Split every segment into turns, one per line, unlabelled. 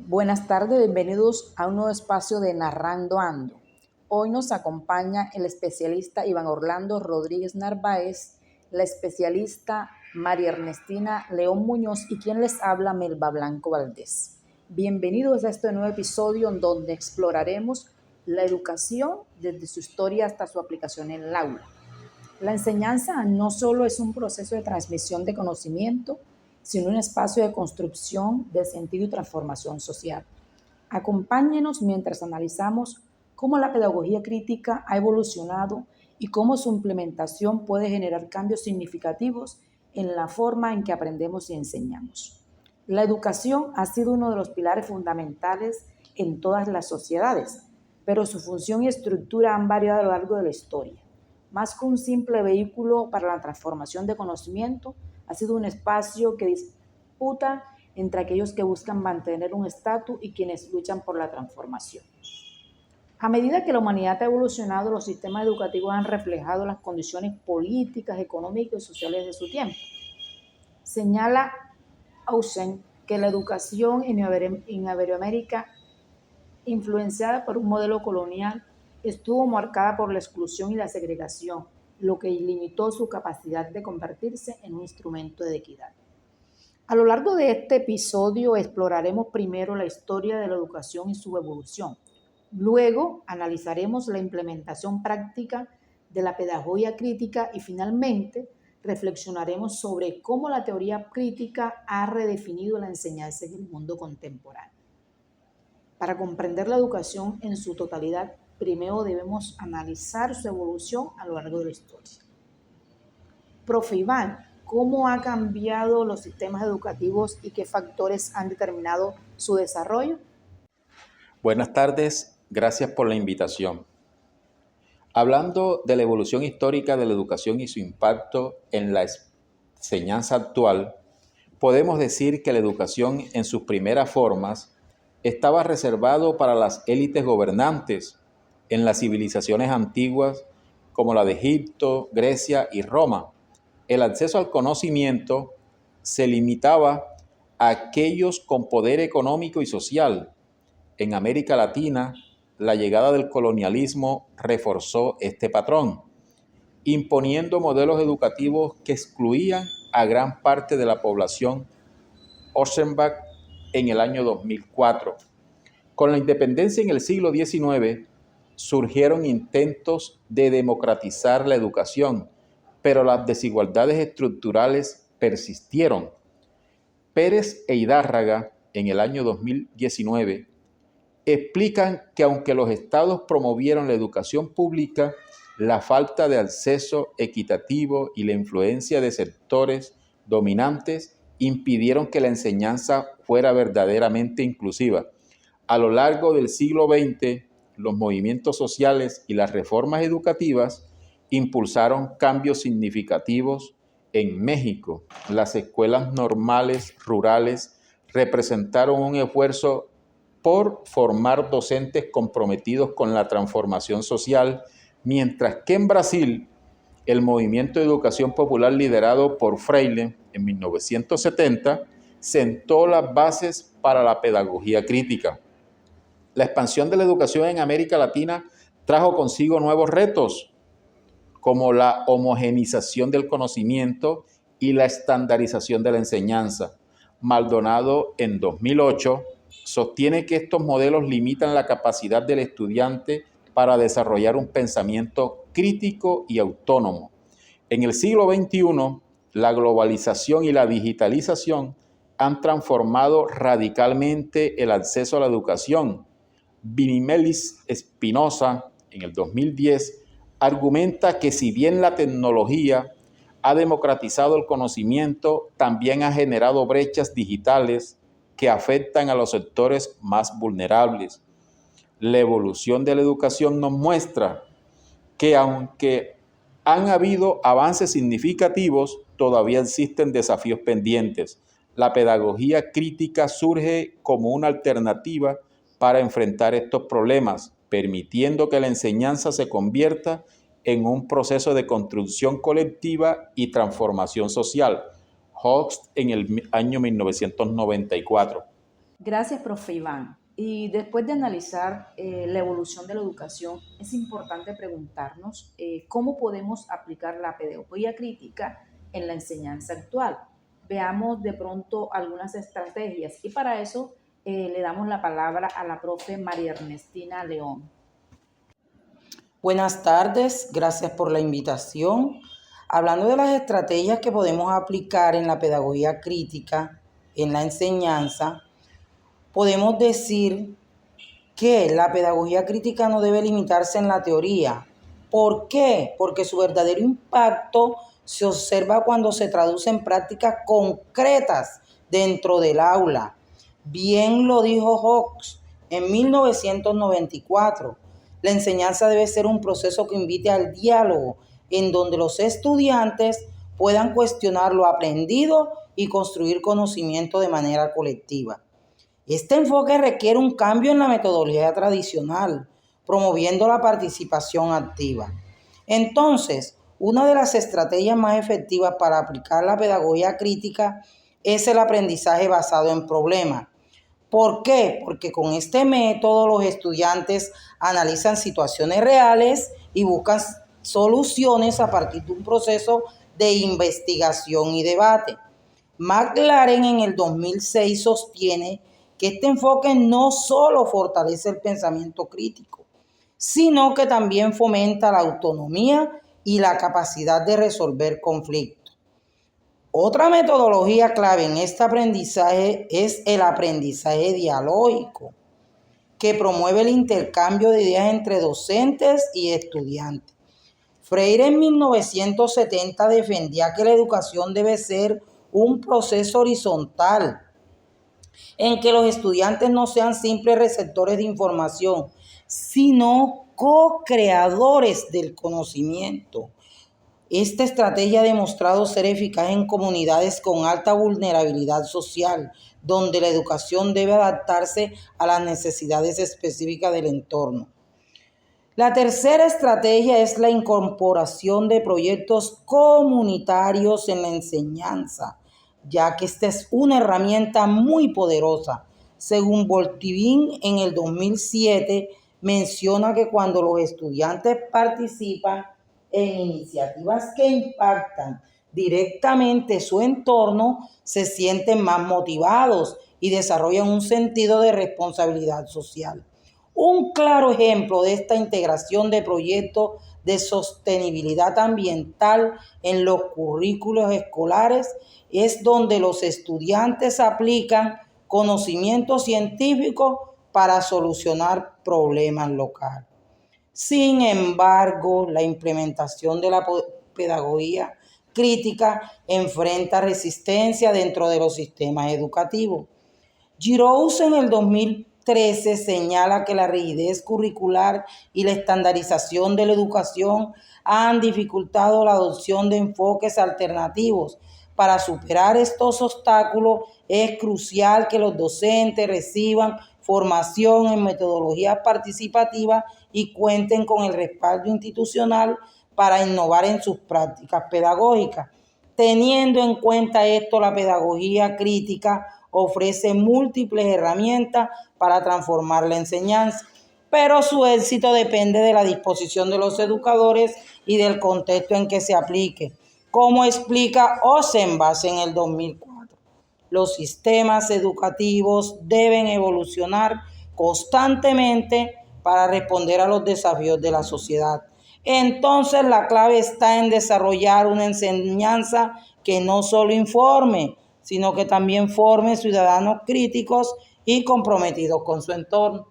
Buenas tardes, bienvenidos a un nuevo espacio de Narrando Ando. Hoy nos acompaña el especialista Iván Orlando Rodríguez Narváez, la especialista María Ernestina León Muñoz y quien les habla, Melba Blanco Valdés. Bienvenidos a este nuevo episodio en donde exploraremos la educación desde su historia hasta su aplicación en el aula. La enseñanza no solo es un proceso de transmisión de conocimiento, sino un espacio de construcción de sentido y transformación social. Acompáñenos mientras analizamos cómo la pedagogía crítica ha evolucionado y cómo su implementación puede generar cambios significativos en la forma en que aprendemos y enseñamos. La educación ha sido uno de los pilares fundamentales en todas las sociedades, pero su función y estructura han variado a lo largo de la historia. Más que un simple vehículo para la transformación de conocimiento, ha sido un espacio que disputa entre aquellos que buscan mantener un estatus y quienes luchan por la transformación. A medida que la humanidad ha evolucionado, los sistemas educativos han reflejado las condiciones políticas, económicas y sociales de su tiempo. Señala Ausen que la educación en Iberoamérica, influenciada por un modelo colonial, estuvo marcada por la exclusión y la segregación, lo que limitó su capacidad de convertirse en un instrumento de equidad. A lo largo de este episodio exploraremos primero la historia de la educación y su evolución. Luego analizaremos la implementación práctica de la pedagogía crítica y finalmente reflexionaremos sobre cómo la teoría crítica ha redefinido la enseñanza en el mundo contemporáneo. Para comprender la educación en su totalidad, primero debemos analizar su evolución a lo largo de la historia. Profe Iván, ¿cómo ha cambiado los sistemas educativos y qué factores han determinado su desarrollo?
Buenas tardes, gracias por la invitación. Hablando de la evolución histórica de la educación y su impacto en la enseñanza actual, podemos decir que la educación en sus primeras formas estaba reservado para las élites gobernantes en las civilizaciones antiguas como la de Egipto, Grecia y Roma. El acceso al conocimiento se limitaba a aquellos con poder económico y social. En América Latina, la llegada del colonialismo reforzó este patrón, imponiendo modelos educativos que excluían a gran parte de la población. Ochsenbach en el año 2004. Con la independencia en el siglo XIX, surgieron intentos de democratizar la educación, pero las desigualdades estructurales persistieron. Pérez e Hidárraga, en el año 2019, explican que aunque los estados promovieron la educación pública, la falta de acceso equitativo y la influencia de sectores dominantes impidieron que la enseñanza fuera verdaderamente inclusiva. A lo largo del siglo XX, los movimientos sociales y las reformas educativas impulsaron cambios significativos en México. Las escuelas normales rurales representaron un esfuerzo por formar docentes comprometidos con la transformación social, mientras que en Brasil, el movimiento de educación popular liderado por Freire en 1970 sentó las bases para la pedagogía crítica. La expansión de la educación en América Latina trajo consigo nuevos retos, como la homogenización del conocimiento y la estandarización de la enseñanza. Maldonado, en 2008, sostiene que estos modelos limitan la capacidad del estudiante para desarrollar un pensamiento crítico y autónomo. En el siglo XXI, la globalización y la digitalización han transformado radicalmente el acceso a la educación. Vinimelis Espinosa, en el 2010, argumenta que si bien la tecnología ha democratizado el conocimiento, también ha generado brechas digitales que afectan a los sectores más vulnerables. La evolución de la educación nos muestra que aunque han habido avances significativos, todavía existen desafíos pendientes. La pedagogía crítica surge como una alternativa para enfrentar estos problemas, permitiendo que la enseñanza se convierta en un proceso de construcción colectiva y transformación social. Hobbes en el año 1994.
Gracias, profe Iván. Y después de analizar la evolución de la educación, es importante preguntarnos cómo podemos aplicar la pedagogía crítica en la enseñanza actual. Veamos de pronto algunas estrategias y para eso le damos la palabra a la profe María Ernestina León.
Buenas tardes, gracias por la invitación. Hablando de las estrategias que podemos aplicar en la pedagogía crítica, en la enseñanza, podemos decir que la pedagogía crítica no debe limitarse en la teoría. ¿Por qué? Porque su verdadero impacto se observa cuando se traduce en prácticas concretas dentro del aula. Bien lo dijo Hawkes en 1994. La enseñanza debe ser un proceso que invite al diálogo, en donde los estudiantes puedan cuestionar lo aprendido y construir conocimiento de manera colectiva. Este enfoque requiere un cambio en la metodología tradicional, promoviendo la participación activa. Entonces, una de las estrategias más efectivas para aplicar la pedagogía crítica es el aprendizaje basado en problemas. ¿Por qué? Porque con este método los estudiantes analizan situaciones reales y buscan soluciones a partir de un proceso de investigación y debate. McLaren en el 2006 sostiene que este enfoque no solo fortalece el pensamiento crítico, sino que también fomenta la autonomía y la capacidad de resolver conflictos. Otra metodología clave en este aprendizaje es el aprendizaje dialógico, que promueve el intercambio de ideas entre docentes y estudiantes. Freire en 1970 defendía que la educación debe ser un proceso horizontal, en que los estudiantes no sean simples receptores de información, sino co-creadores del conocimiento. Esta estrategia ha demostrado ser eficaz en comunidades con alta vulnerabilidad social, donde la educación debe adaptarse a las necesidades específicas del entorno. La tercera estrategia es la incorporación de proyectos comunitarios en la enseñanza, ya que esta es una herramienta muy poderosa. Según Voltivin, en el 2007, menciona que cuando los estudiantes participan en iniciativas que impactan directamente su entorno, se sienten más motivados y desarrollan un sentido de responsabilidad social. Un claro ejemplo de esta integración de proyectos de sostenibilidad ambiental en los currículos escolares es donde los estudiantes aplican conocimiento científico para solucionar problemas locales. Sin embargo, la implementación de la pedagogía crítica enfrenta resistencia dentro de los sistemas educativos. Giroux en el 2013 señala que la rigidez curricular y la estandarización de la educación han dificultado la adopción de enfoques alternativos. Para superar estos obstáculos es crucial que los docentes reciban formación en metodologías participativas y cuenten con el respaldo institucional para innovar en sus prácticas pedagógicas. Teniendo en cuenta esto, la pedagogía crítica ofrece múltiples herramientas para transformar la enseñanza, pero su éxito depende de la disposición de los educadores y del contexto en que se aplique. Como explica Ossenbach en el 2004, los sistemas educativos deben evolucionar constantemente para responder a los desafíos de la sociedad. Entonces, la clave está en desarrollar una enseñanza que no solo informe, sino que también forme ciudadanos críticos y comprometidos con su entorno.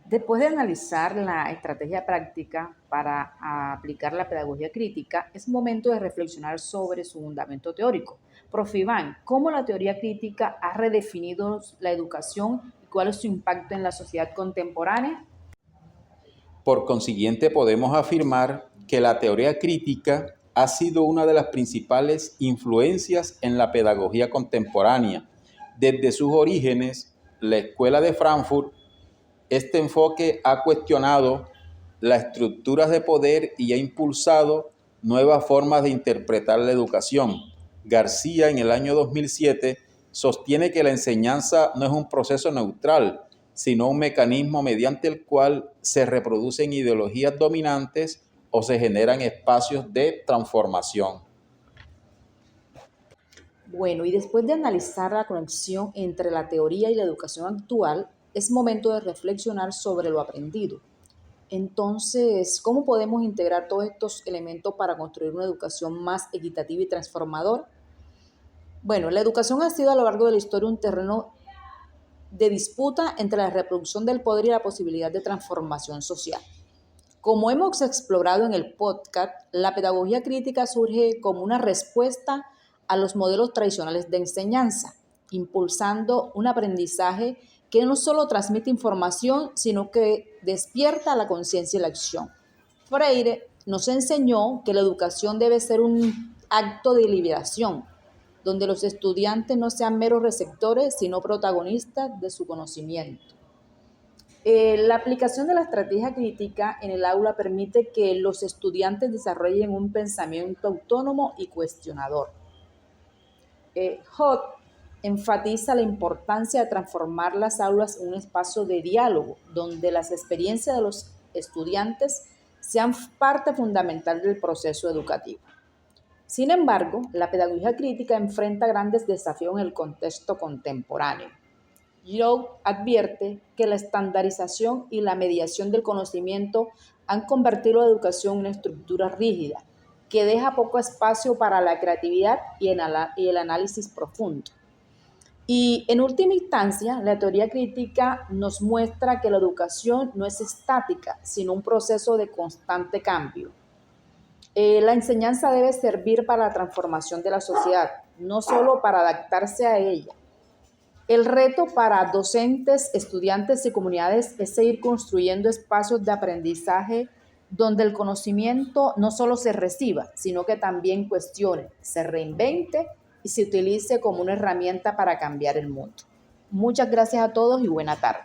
Después de analizar la estrategia práctica para aplicar la pedagogía crítica, es momento de reflexionar sobre su fundamento teórico. Profe Iván, ¿cómo la teoría crítica ha redefinido la educación y cuál es su impacto en la sociedad contemporánea?
Por consiguiente, podemos afirmar que la teoría crítica ha sido una de las principales influencias en la pedagogía contemporánea. Desde sus orígenes, la Escuela de Frankfurt, este enfoque ha cuestionado las estructuras de poder y ha impulsado nuevas formas de interpretar la educación. García, en el año 2007, sostiene que la enseñanza no es un proceso neutral, sino un mecanismo mediante el cual se reproducen ideologías dominantes o se generan espacios de transformación.
Bueno, y después de analizar la conexión entre la teoría y la educación actual, es momento de reflexionar sobre lo aprendido. Entonces, ¿cómo podemos integrar todos estos elementos para construir una educación más equitativa y transformadora? Bueno, la educación ha sido a lo largo de la historia un terreno de disputa entre la reproducción del poder y la posibilidad de transformación social. Como hemos explorado en el podcast, la pedagogía crítica surge como una respuesta a los modelos tradicionales de enseñanza, impulsando un aprendizaje que no solo transmite información, sino que despierta la conciencia y la acción. Freire nos enseñó que la educación debe ser un acto de liberación, donde los estudiantes no sean meros receptores, sino protagonistas de su conocimiento. La aplicación de la estrategia crítica en el aula permite que los estudiantes desarrollen un pensamiento autónomo y cuestionador. Hoth enfatiza la importancia de transformar las aulas en un espacio de diálogo, donde las experiencias de los estudiantes sean parte fundamental del proceso educativo. Sin embargo, la pedagogía crítica enfrenta grandes desafíos en el contexto contemporáneo. Young advierte que la estandarización y la mediación del conocimiento han convertido la educación en una estructura rígida, que deja poco espacio para la creatividad y el análisis profundo. Y en última instancia, la teoría crítica nos muestra que la educación no es estática, sino un proceso de constante cambio. La enseñanza debe servir para la transformación de la sociedad, no solo para adaptarse a ella. El reto para docentes, estudiantes y comunidades es seguir construyendo espacios de aprendizaje donde el conocimiento no solo se reciba, sino que también cuestione, se reinvente y se utilice como una herramienta para cambiar el mundo. Muchas gracias a todos y buena tarde.